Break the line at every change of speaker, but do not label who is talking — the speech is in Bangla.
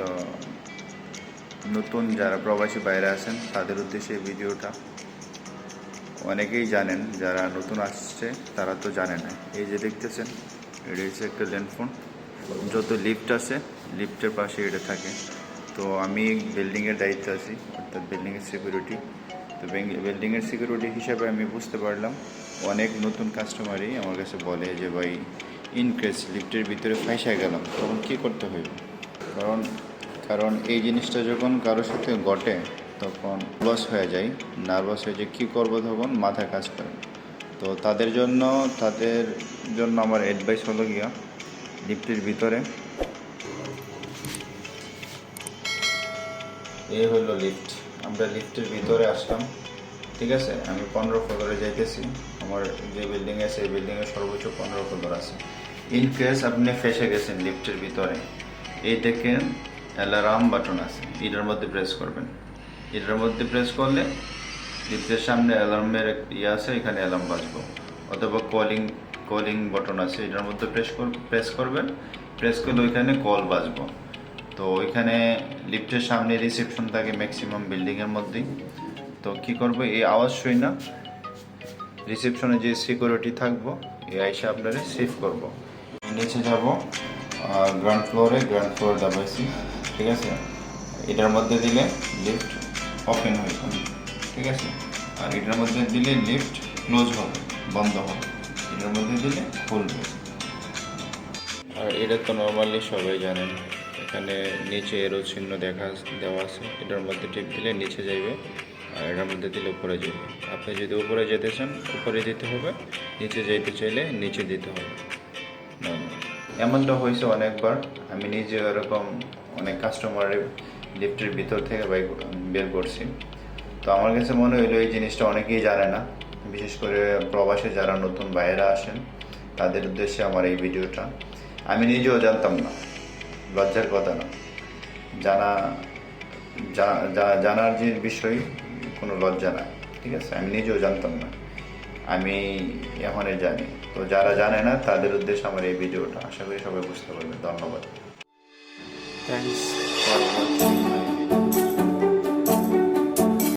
তো নতুন যারা প্রবাসী বাইরে আছেন তাদের উদ্দেশ্যে ভিডিওটা। অনেকেই জানেন, যারা নতুন আসছে তারা তো জানে না। এই যে দেখতেছেন, এটা হচ্ছে একটা ল্যান্ডফোন। যত লিফট আছে লিফটের পাশে এটা থাকে। তো আমি বিল্ডিংয়ের দায়িত্বে আছি, অর্থাৎ বিল্ডিংয়ের সিকিউরিটি। তো বিল্ডিংয়ের সিকিউরিটি হিসাবে আমি বুঝতে পারলাম অনেক নতুন কাস্টমারই আমার কাছে বলে যে ভাই, ইনকেস লিফটের ভিতরে ফাঁসা গেলাম তখন কী করতে হইব। কারণ কারণ এই জিনিসটা যখন কারোর সাথে ঘটে তখন নার্ভাস হয়ে যে কী করবো, তখন মাথা কাজ করে। তো তাদের জন্য আমার অ্যাডভাইস হলো গিয়া, লিফটের ভিতরে এই হলো লিফট। আমরা লিফটের ভিতরে আসলাম, ঠিক আছে। আমি 15 ফ্লোরে যাইতেছি। আমার যে বিল্ডিং আছে এই বিল্ডিংয়ে সর্বোচ্চ 15 ফ্লোর আছে। ইন কেস আপনি ফেসে গেছেন লিফটের ভিতরে, এই দেখেন অ্যালার্ম বাটন আছে, এটার মধ্যে প্রেস করবেন। এটার মধ্যে প্রেস করলে লিফটের সামনে অ্যালার্মের ইয়ে আছে, এখানে অ্যালার্ম বাজবো। অথবা কলিং বাটন আছে, এটার মধ্যে প্রেস করবেন। প্রেস করলে ওইখানে কল বাজবো। তো ওইখানে লিফটের সামনে রিসেপশন থাকে ম্যাক্সিমাম বিল্ডিংয়ের মধ্যেই। তো কি করব, এই আওয়াজ শুই না রিসেপশনে যে সিকিউরিটি থাকবো এই আইসা আপনারা সেভ করব। নিচে যাব, গ্রাউন্ড ফ্লোর দাবাইছি, ঠিক আছে। এটার মধ্যে দিলে লিফট ওপেন হয়ে যাবে, ঠিক আছে। আর এটার মধ্যে দিলে লিফট ক্লোজ হবে, বন্ধ হবে। এটার মধ্যে দিলে খুলবে। আর এটা তো নর্মালি সবাই জানেন, এখানে নিচে এরো চিহ্ন দেওয়া আছে। এটার মধ্যে টিপ দিলে নিচে যাইবে, আর এটার মধ্যে দিলে উপরে যাবে। আপনি যদি উপরে যেতে চান উপরে দিতে হবে, নিচে যেতে চাইলে নিচে দিতে হবে। এমনটা হয়েছে অনেকবার, আমি নিজে এরকম অনেক কাস্টমারের লিফটের ভিতর থেকে বের করছি। তো আমার কাছে মনে হইলো এই জিনিসটা অনেকেই জানে না, বিশেষ করে প্রবাসে যারা নতুন বাইরে আসেন তাদের উদ্দেশ্যে আমার এই ভিডিওটা। আমি নিজেও জানতাম না, লজ্জার কথা না, জানার যে বিষয় কোনো লজ্জা না, ঠিক আছে। আমি নিজেও জানতাম না, আমি এখনই জানি। তো যারা জানে না তাদের উদ্দেশ্যে আমার এই ভিডিওটা, আশা করি সবাই বুঝতে পারবে। ধন্যবাদ।
Thanks for watching.